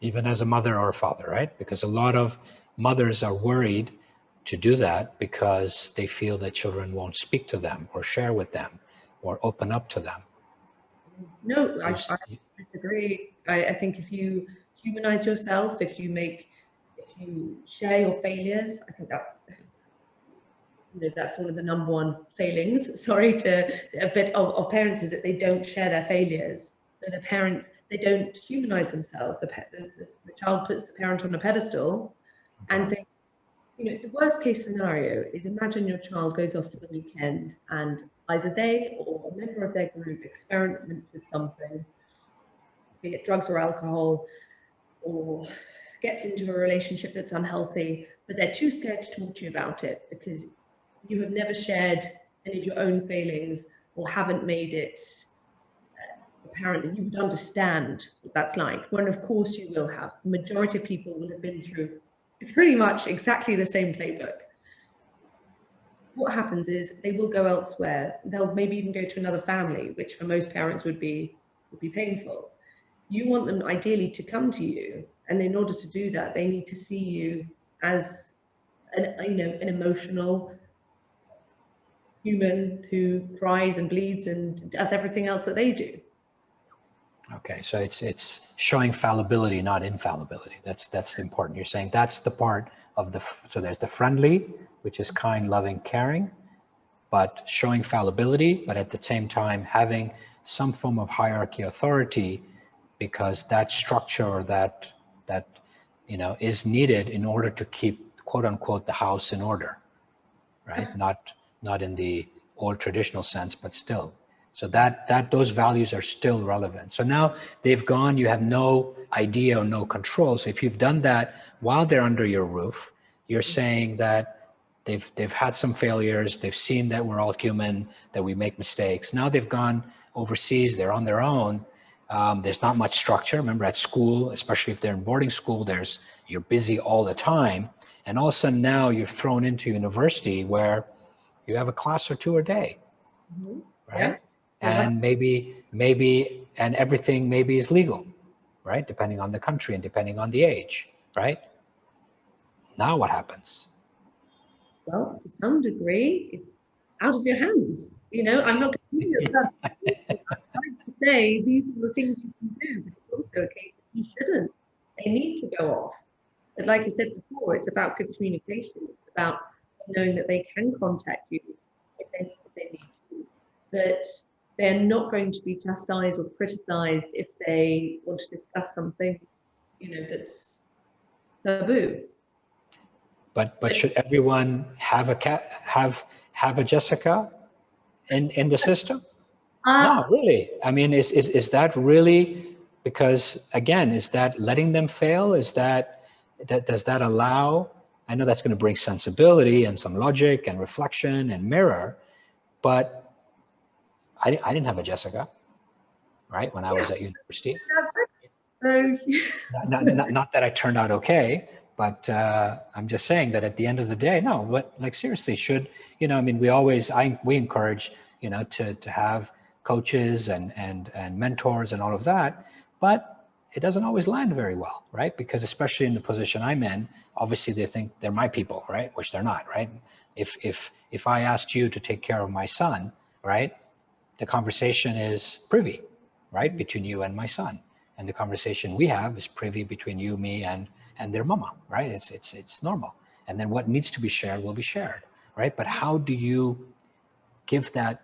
Even as a mother or a father, right? Because a lot of mothers are worried to do that because they feel that children won't speak to them or share with them or open up to them. No, I disagree. I think if you humanize yourself, if you share your failures, I think that, you know, that's one of the number one failings, sorry, to a bit of parents, is that they don't share their failures. So they don't humanize themselves. The child puts the parent on a pedestal and think, you know, the worst case scenario is, imagine your child goes off for the weekend and either they or a member of their group experiments with something, be it drugs or alcohol, or gets into a relationship that's unhealthy, but they're too scared to talk to you about it because you have never shared any of your own failings or haven't made it apparent that you would understand what that's like, when of course you will have. The majority of people will have been through pretty much exactly the same playbook. What happens is they will go elsewhere. They'll maybe even go to another family, which for most parents would be painful. You want them ideally to come to you, and in order to do that, they need to see you as an emotional human who cries and bleeds and does everything else that they do. Okay, so it's showing fallibility, not infallibility. That's important. You're saying that's the part of so there's the friendly, which is kind, loving, caring, but showing fallibility, but at the same time having some form of hierarchy authority, because that structure or that is needed in order to keep, quote unquote, the house in order, right? Not in the old traditional sense, but still. So that those values are still relevant. So now they've gone, you have no idea or no control. So if you've done that while they're under your roof, you're saying that they've had some failures, they've seen that we're all human, that we make mistakes. Now they've gone overseas, they're on their own. There's not much structure. Remember, at school, especially if they're in boarding school, you're busy all the time. And all of a sudden now you're thrown into university where you have a class or two a day, right? Yeah. And maybe, and everything maybe is legal, right? Depending on the country and depending on the age, right? Now what happens? Well, to some degree, it's out of your hands. You know, I'm not going to give you a I like to say these are the things you can do, but it's also a case that you shouldn't. They need to go off. But like I said before, it's about good communication. It's about knowing that they can contact you if they need to. That they're not going to be chastised or criticized if they want to discuss something, you know, that's taboo. But should everyone have a Jessica in the system? No, really. I mean, is that really, because again, is that letting them fail? Is does that allow? I know that's going to bring sensibility and some logic and reflection and mirror, but I didn't have a Jessica, right? When I was at university. So Not that I turned out okay, but I'm just saying that at the end of the day, no. But like seriously, I mean, we encourage to have coaches and mentors and all of that, but it doesn't always land very well, right? Because especially in the position I'm in, obviously they think they're my people, right? Which they're not, right? If I asked you to take care of my son, right, the conversation is privy, right, between you and my son. And the conversation we have is privy between you, me, and their mama, right? It's normal. And then what needs to be shared will be shared, right? But how do you give that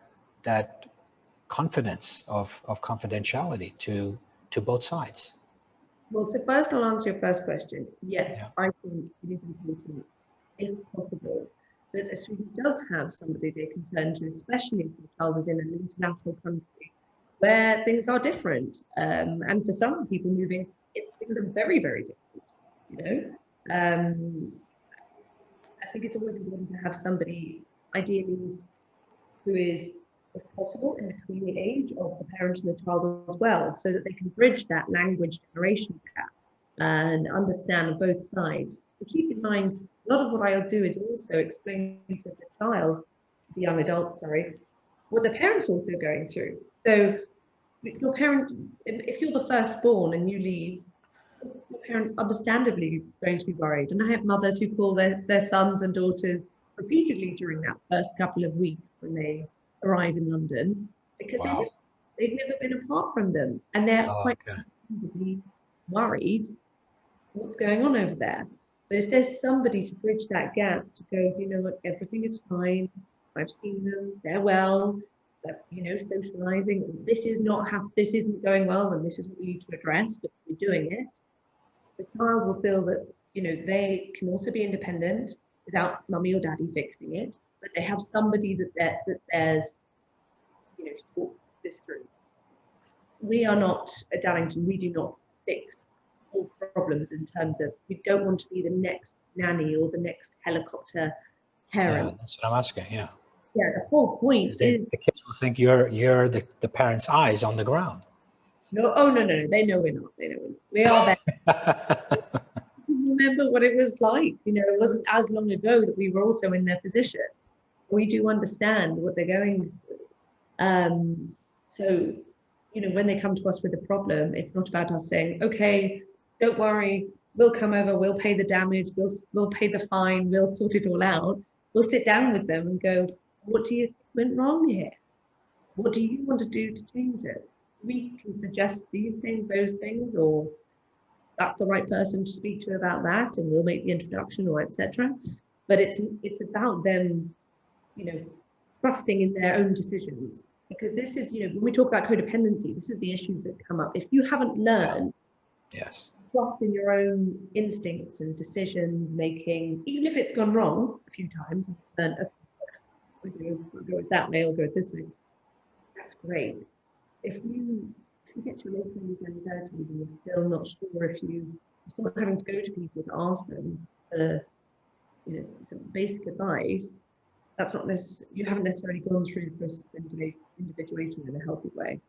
confidence of confidentiality to both sides? Well, so first I'll answer your first question. Yes, Yeah. I think it is important, if possible, that a student does have somebody they can turn to, especially if the child is in an international country where things are different. And for some people moving, things are very, very different, you know. I think it's always important to have somebody, ideally, who is, if possible, in between the age of the parent and the child as well, so that they can bridge that language generation gap and understand both sides. But keep in mind, a lot of what I'll do is also explain to the child, the young adult, sorry, what the parent's also going through. So your parent, if you're the firstborn and you leave, your parents understandably going to be worried. And I have mothers who call their sons and daughters repeatedly during that first couple of weeks when they arrive in London, because Wow. they've never been apart from them. And they're Oh, quite okay. understandably worried what's going on over there. But if there's somebody to bridge that gap, to go, you know what, everything is fine. I've seen them, they're well, but you know, socializing. This isn't going well, and this is what we need to address, but we're doing it. The child will feel that, you know, they can also be independent without mummy or daddy fixing it, but they have somebody that's theirs, you know, to talk this through. We are not at Dallington, we do not fix all problems in terms of, we don't want to be the next nanny or the next helicopter Yeah, parent. that's what I'm asking. Yeah. Yeah, the whole point is, The kids will think you're the parent's eyes on the ground. no, oh no, they know we're not. They know we're not. We are there. Remember what it was like. You know, it wasn't as long ago that we were also in their position. We do understand what they're going through. So, you know, when they come to us with a problem, it's not about us saying, okay, don't worry, we'll come over, we'll pay the damage, we'll pay the fine, we'll sort it all out. We'll sit down with them and go, what do you think went wrong here? What do you want to do to change it? We can suggest these things, those things, or that's the right person to speak to about that, and we'll make the introduction, or etc. But it's about them, you know, trusting in their own decisions, because this is, you know, when we talk about codependency, this is the issues that come up. If you haven't learned Yes. trust in your own instincts and decision making, even if it's gone wrong a few times, and learned, okay, we'll go that way, or go this way, that's great. If you get to your late 20s, early 30s, and you're still not sure, if you're still having to go to people to ask them for, you know, some basic advice, that's not necessarily, you haven't necessarily gone through the process of individuation in a healthy way.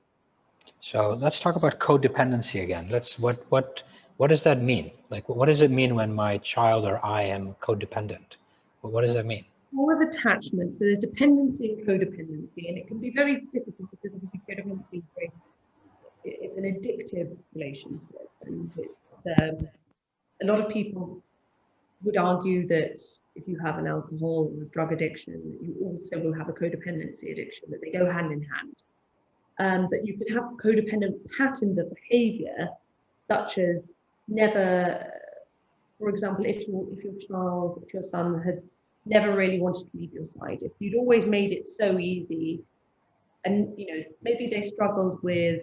So let's talk about codependency again. What does that mean? Like, what does it mean when my child or I am codependent? What does that mean? All of attachment, so there's dependency and codependency, and it can be very difficult because obviously codependency, it's an addictive relationship, and a lot of people would argue that if you have an alcohol or drug addiction, you also will have a codependency addiction, that they go hand in hand. But you could have codependent patterns of behavior, such as never, for example, if your son had never really wanted to leave your side, if you'd always made it so easy, and you know, maybe they struggled with,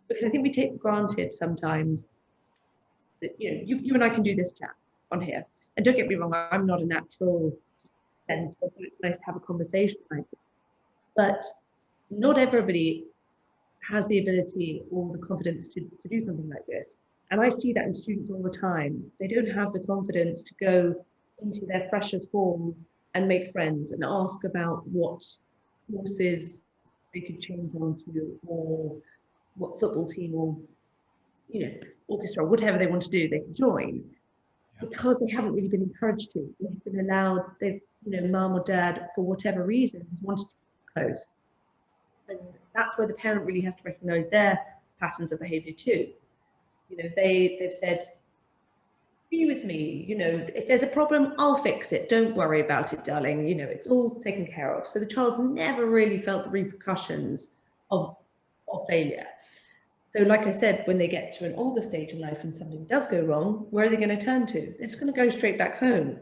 because I think we take for granted sometimes that, you know, you and I can do this chat on here. And don't get me wrong, I'm not a natural, and it's nice to have a conversation like this. But not everybody has the ability or the confidence to do something like this. And I see that in students all the time. They don't have the confidence to go into their freshers hall and make friends and ask about what courses they could change onto, or what football team, or, you know, orchestra, whatever they want to do, they can join, because they haven't really been encouraged to. They've been allowed, you know, mum or dad, for whatever reason, has wanted to keep close. And that's where the parent really has to recognize their patterns of behavior too. You know, they've said, be with me, you know, if there's a problem, I'll fix it. Don't worry about it, darling. You know, it's all taken care of. So the child's never really felt the repercussions of failure. So like I said, when they get to an older stage in life and something does go wrong, where are they going to turn to? It's going to go straight back home,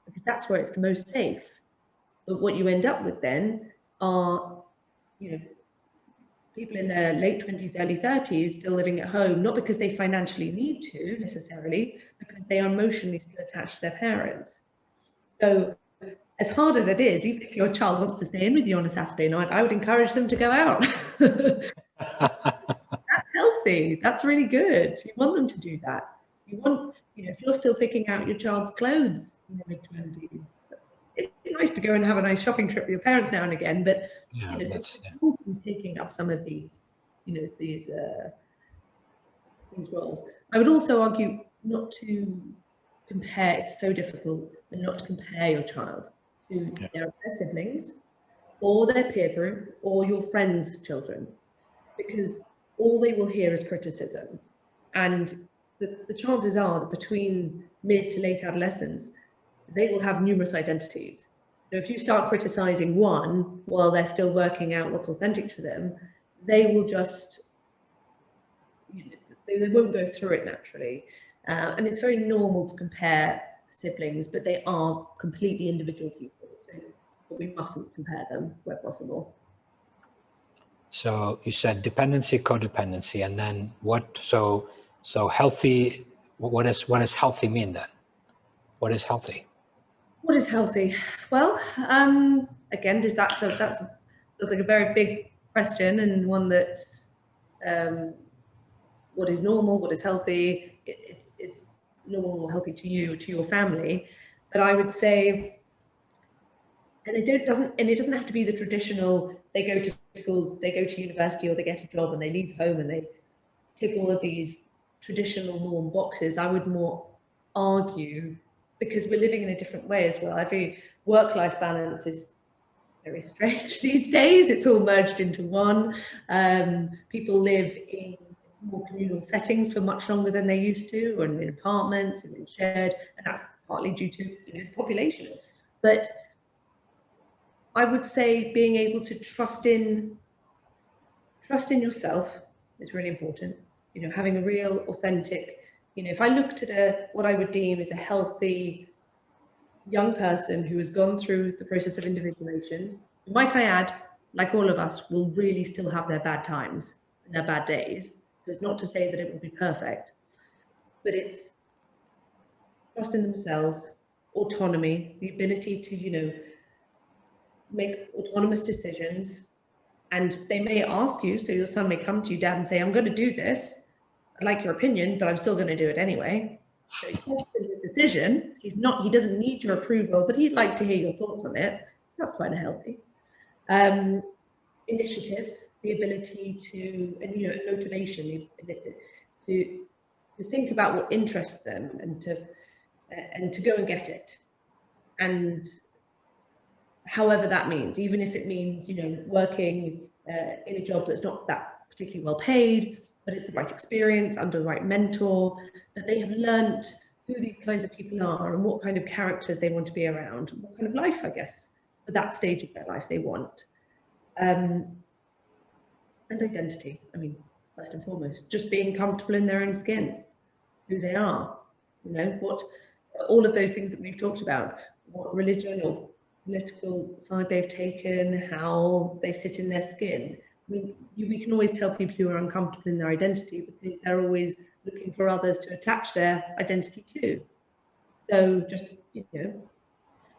because that's where it's the most safe. But what you end up with then are, you know, people in their late 20s, early 30s still living at home, not because they financially need to necessarily, because they are emotionally still attached to their parents. So as hard as it is, even if your child wants to stay in with you on a Saturday night, I would encourage them to go out. That's healthy. That's really good. You want them to do that. You want, if you're still picking out your child's clothes in their mid-20s, it's nice to go and have a nice shopping trip with your parents now and again, but that's taking up some of these, these roles. I would also argue not to compare. It's so difficult, and not to compare your child to their siblings or their peer group or your friends' children, because all they will hear is criticism. And the chances are that between mid to late adolescence, they will have numerous identities. So if you start criticizing one while they're still working out what's authentic to them, they will just, they won't go through it naturally. And it's very normal to compare siblings, but they are completely individual people. So we mustn't compare them where possible. So you said dependency, codependency, and then what? So healthy. What does healthy mean then? What is healthy? What is healthy? Well, again, that's like a very big question, and one that what is normal, what is healthy? It's normal or healthy to you, to your family. But I would say, and it doesn't have to be the traditional, they go to school, they go to university, or they get a job and they leave home and they tick all of these traditional norm boxes. I would more argue, because we're living in a different way as well. Every work-life balance is very strange these days. It's all merged into one. People live in more communal settings for much longer than they used to, and in apartments and in shared, and that's partly due to the population. But I would say being able to trust in yourself is really important. Having a real authentic, if I looked at what I would deem as a healthy young person who has gone through the process of individuation, might I add, like all of us, will really still have their bad times and their bad days. So it's not to say that it will be perfect, but it's trust in themselves, autonomy, the ability to, make autonomous decisions. And they may ask you, so your son may come to you, Dad, and say, I'm going to do this. I'd like your opinion, but I'm still going to do it anyway. So he questions his decision. He doesn't need your approval, but he'd like to hear your thoughts on it. That's quite healthy. Initiative, the ability to, and motivation, to think about what interests them, and to go and get it. And however that means, even if it means, working in a job that's not that particularly well paid, but it's the right experience under the right mentor, that they have learnt who these kinds of people are and what kind of characters they want to be around, what kind of life, I guess, for that stage of their life they want. And identity, first and foremost, just being comfortable in their own skin, who they are, what, all of those things that we've talked about, what religion or political side they've taken, how they sit in their skin. We can always tell people who are uncomfortable in their identity because they're always looking for others to attach their identity to. So just,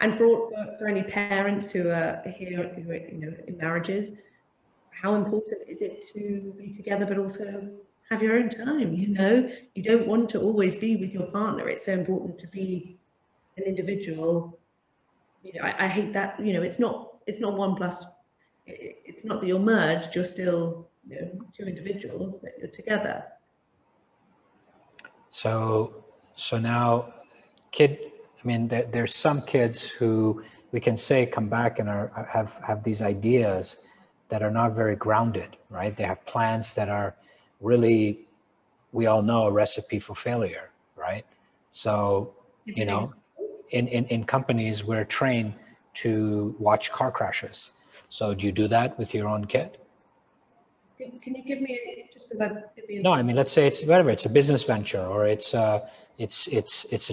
and for any parents who are here, who are, in marriages, how important is it to be together, but also have your own time? You don't want to always be with your partner. It's so important to be an individual. I hate that, it's not 1+. It's not that you're merged, you're still, two individuals, but you're together. So now there's some kids who we can say come back and have these ideas that are not very grounded, right? They have plans that are really, we all know, a recipe for failure, right? So, in companies, we're trained to watch car crashes. So do you do that with your own kid? Can you give me, just because No, let's say it's whatever, it's a business venture, or it's a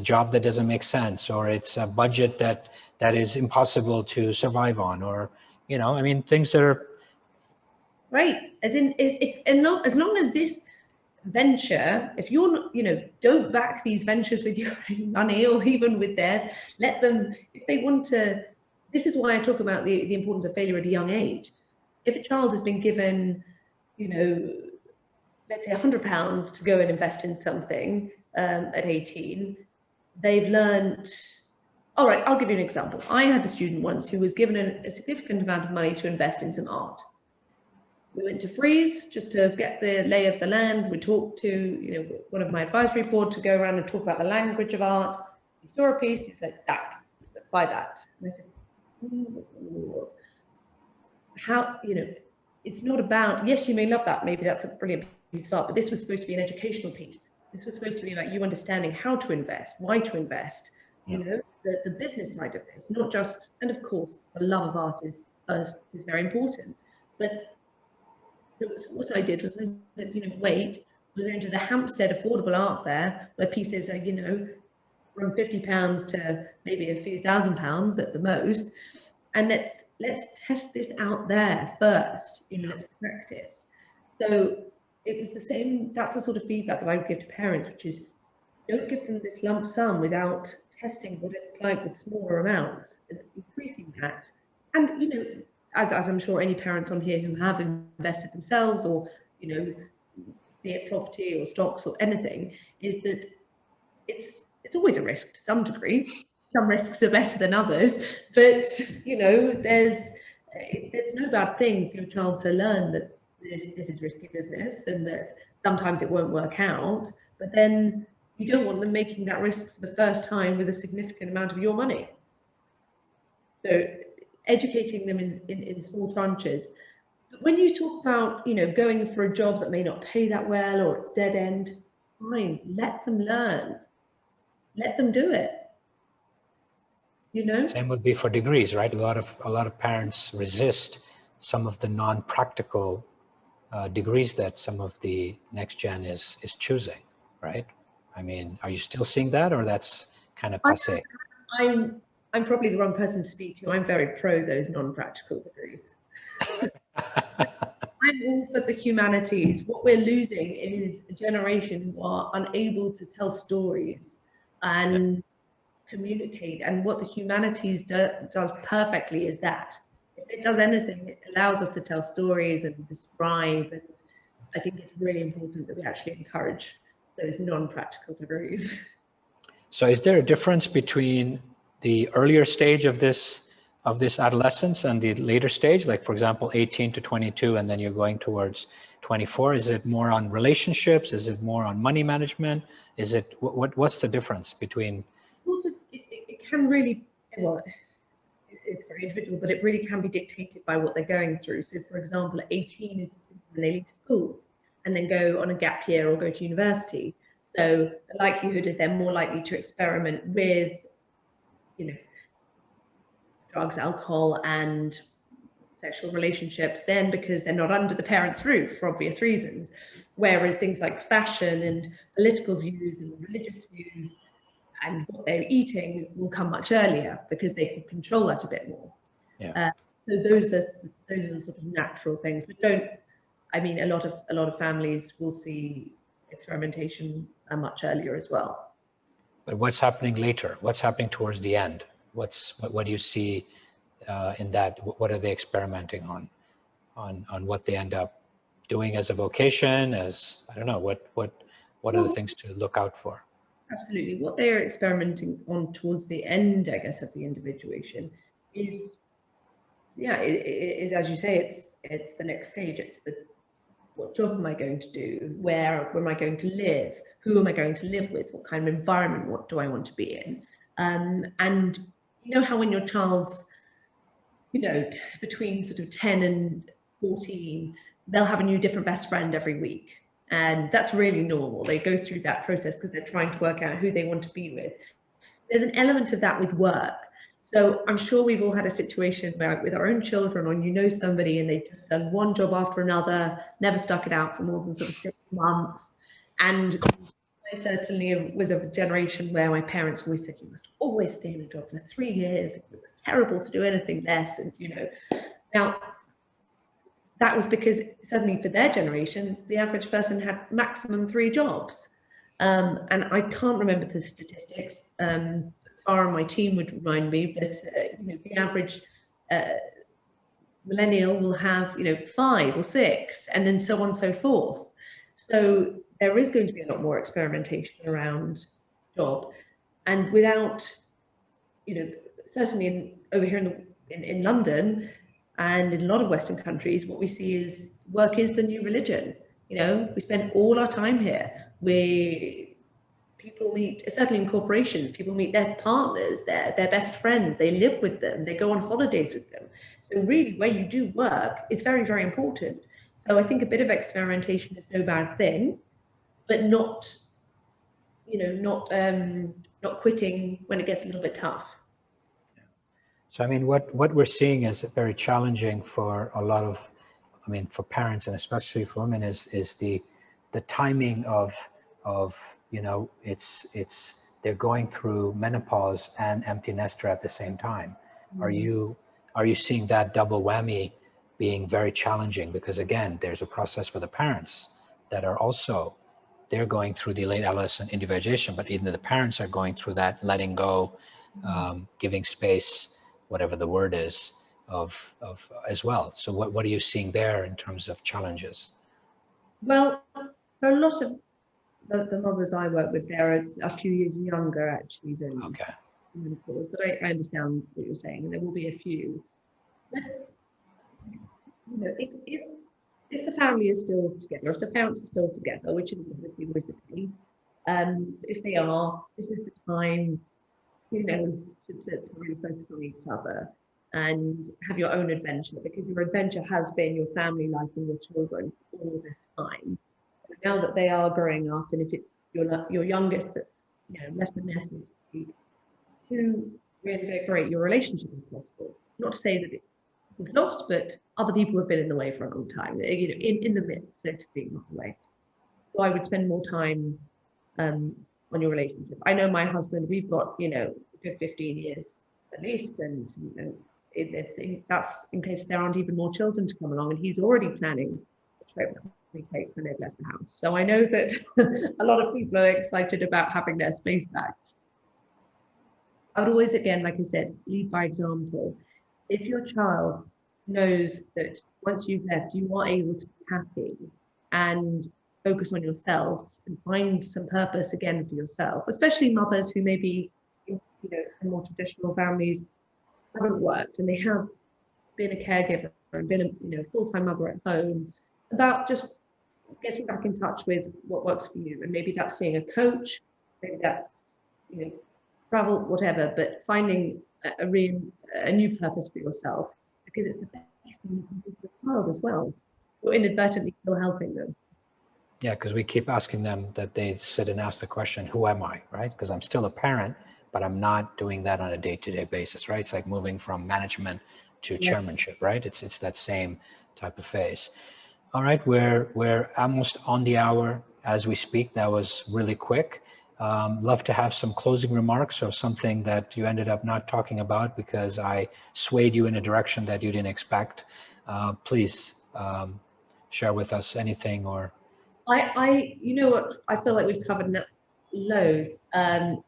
job that doesn't make sense, or it's a budget that is impossible to survive on, or, things that are Great. As in, as long as this venture, if you're not, don't back these ventures with your own money or even with theirs, let them, if they want to, this is why I talk about the importance of failure at a young age. If a child has been given, let's say £100 to go and invest in something at 18, they've learned, all right, I'll give you an example. I had a student once who was given a significant amount of money to invest in some art. We went to Freeze just to get the lay of the land. We talked to, one of my advisory board to go around and talk about the language of art. He saw a piece, he said, that, let's buy that. And I said, how, it's not about, yes, you may love that, maybe that's a brilliant piece of art, but this was supposed to be an educational piece. This was supposed to be about you understanding how to invest, why to invest, the business side of this, not just, and of course, the love of art is very important. But so what I did was I said, wait, we're going to the Hampstead Affordable Art Fair, where pieces are, from £50 to maybe a few £1,000s at the most. And let's test this out there first, let's practice. So it was the same, that's the sort of feedback that I would give to parents, which is don't give them this lump sum without testing what it's like with smaller amounts and increasing that. And, as I'm sure any parents on here who have invested themselves or, be it property or stocks or anything, is that it's always a risk to some degree. Some risks are better than others, but, there's no bad thing for your child to learn that this is risky business and that sometimes it won't work out, but then you don't want them making that risk for the first time with a significant amount of your money. So educating them in small tranches. But when you talk about, going for a job that may not pay that well or it's dead end, fine, let them learn. Let them do it. Same would be for degrees, right? A lot of parents resist some of the non-practical degrees that some of the next gen is choosing, right? I mean, are you still seeing that, or that's kind of passé? I'm probably the wrong person to speak to. I'm very pro those non-practical degrees. I'm all for the humanities. What we're losing is a generation who are unable to tell stories and communicate. And what the humanities does perfectly is that. If it does anything, it allows us to tell stories and describe. And I think it's really important that we actually encourage those non-practical degrees. So is there a difference between the earlier stage of this adolescence and the later stage, like for example 18 to 22, and then you're going towards 24? Is it more on relationships? Is it more on money management? Is it what's the difference between? It can really, well, it's very individual, but it really can be dictated by what they're going through. So for example, at 18 is when they leave school and then go on a gap year or go to university. So the likelihood is they're more likely to experiment with, drugs, alcohol, and sexual relationships then, because they're not under the parents' roof for obvious reasons. Whereas things like fashion and political views and religious views and what they're eating will come much earlier because they can control that a bit more. Yeah. So those are the sort of natural things. But a lot of families will see experimentation much earlier as well. But what's happening later? What's happening towards the end? What do you see in that? What are they experimenting on what they end up doing as a vocation? As I don't know, what are the things to look out for? Absolutely, what they are experimenting on towards the end, I guess, of the individuation is, it is, as you say, it's the next stage. It's what job am I going to do? Where am I going to live? Who am I going to live with? What kind of environment? What do I want to be in? And how when your child's, between sort of 10 and 14, they'll have a new different best friend every week. And that's really normal. They go through that process because they're trying to work out who they want to be with. There's an element of that with work. So I'm sure we've all had a situation where with our own children, or somebody and they've just done one job after another, never stuck it out for more than sort of 6 months. And I certainly was of a generation where my parents always said, you must always stay in a job for 3 years. It looks terrible to do anything less. And, now that was because suddenly for their generation, the average person had maximum 3 jobs. And I can't remember the statistics. Farah on my team would remind me, but the average millennial will have 5 or 6, and then so on and so forth. So there is going to be a lot more experimentation around job, and without certainly over here in London and in a lot of Western countries, what we see is work is the new religion. We spend all our time here. People meet, certainly in corporations, people meet their partners, their best friends, they live with them, they go on holidays with them. So really where you do work is very, very important. So I think a bit of experimentation is no bad thing, but not quitting when it gets a little bit tough. So, I mean, what we're seeing is very challenging for a lot of, for parents and especially for women is the timing of it's they're going through menopause and empty nester at the same time. Mm-hmm. Are you seeing that double whammy being very challenging? Because again, there's a process for the parents that are also, they're going through the late adolescent individuation, but even the parents are going through that letting go, giving space, whatever the word is, of as well. So what are you seeing there in terms of challenges? Well, for a lot of the mothers I work with, they're a few years younger actually than menopause, but I understand what you're saying, and there will be a few. But, if the family is still together, if the parents are still together, which is obviously always the case, if they are, this is the time, to really focus on each other and have your own adventure, because your adventure has been your family life and your children all this time. But now that they are growing up, and if it's your youngest that's left the nest, so to speak, to reinvigorate your relationship if possible. Not to say that it is lost, but other people have been in the way for a long time, in the midst, so to speak, not the way. So I would spend more time on your relationship. I know my husband, we've got, a good 15 years at least, and that's in case there aren't even more children to come along, and he's already planning the trip we take when they've left the house. So I know that a lot of people are excited about having their space back. I would always, again, like I said, lead by example. If your child knows that once you've left, you are able to be happy and focus on yourself and find some purpose again for yourself, especially mothers who maybe, in more traditional families haven't worked and they have been a caregiver and been a full-time mother at home, about just getting back in touch with what works for you. And maybe that's seeing a coach, maybe that's, travel, whatever, but finding a new purpose for yourself, because it's the best thing you can do for the child as well. You're inadvertently still helping them. Yeah, because we keep asking them that they sit and ask the question, who am I, right? Because I'm still a parent, but I'm not doing that on a day-to-day basis, right? It's like moving from management to chairmanship, right? It's that same type of phase. All right, we're almost on the hour as we speak. That was really quick. Love to have some closing remarks or something that you ended up not talking about because I swayed you in a direction that you didn't expect. Please share with us anything or... I I feel like we've covered loads. The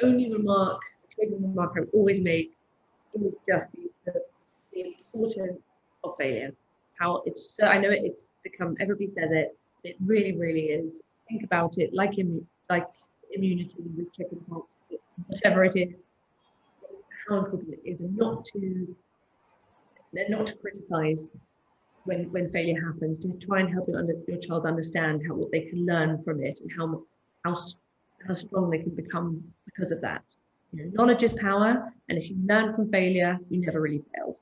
only closing remark I would always make is just the importance of failure. How it's I know it's become, everybody says it. It really, really is. Think about it like immunity with chickenpox, whatever it is. How important it is, and not to criticize when failure happens, to try and help your child understand what they can learn from it and how strong they can become because of that. Knowledge is power, and if you learn from failure, you never really failed.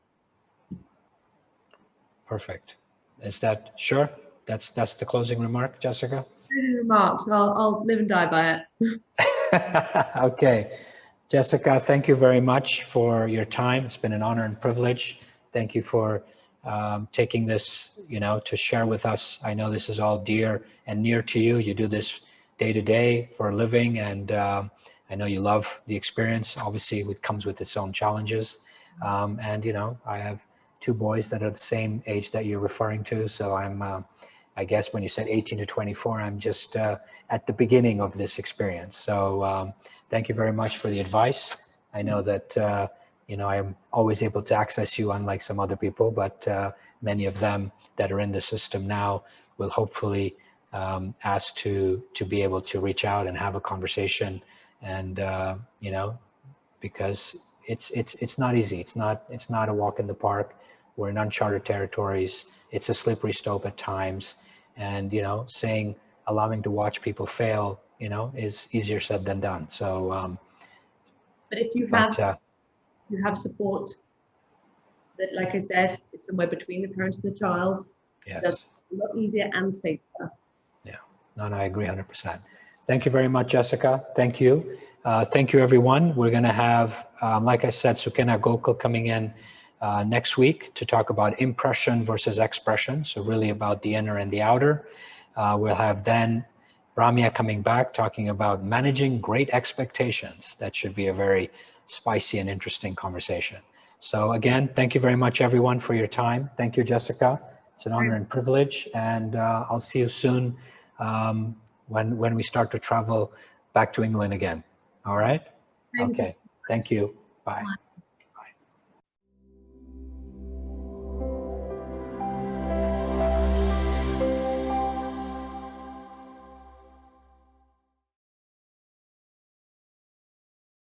Perfect. Is that sure? That's the closing remark, Jessica? Closing remarks. I'll live and die by it. Okay. Jessica, thank you very much for your time. It's been an honor and privilege. Thank you for taking this, to share with us. I know this is all dear and near to you. You do this day to day for a living, and I know you love the experience. Obviously, it comes with its own challenges. And I have two boys that are the same age that you're referring to. So I'm, I guess when you said 18 to 24, I'm just at the beginning of this experience. So thank you very much for the advice. I know that, you know, I'm always able to access you, unlike some other people, but many of them that are in the system now will hopefully ask to be able to reach out and have a conversation. And, you know, because it's not easy. It's not a walk in the park. We're in uncharted territories. It's a slippery slope at times. And, you know, allowing to watch people fail, you know, is easier said than done. So, but if you have support that, like I said, is somewhere between the parent and the child, yes, that's a lot easier and safer. Yeah, no, I agree 100%. Thank you very much, Jessica. Thank you. Thank you, everyone. We're going to have, like I said, Sukena Gokul coming in next week to talk about impression versus expression. So really about the inner and the outer. We'll have then Ramya coming back talking about managing great expectations. That should be a very spicy and interesting conversation. So again, thank you very much, everyone, for your time. Thank you, Jessica. It's an honor and privilege. And I'll see you soon when we start to travel back to England again. All right? Okay. Thank you. Bye.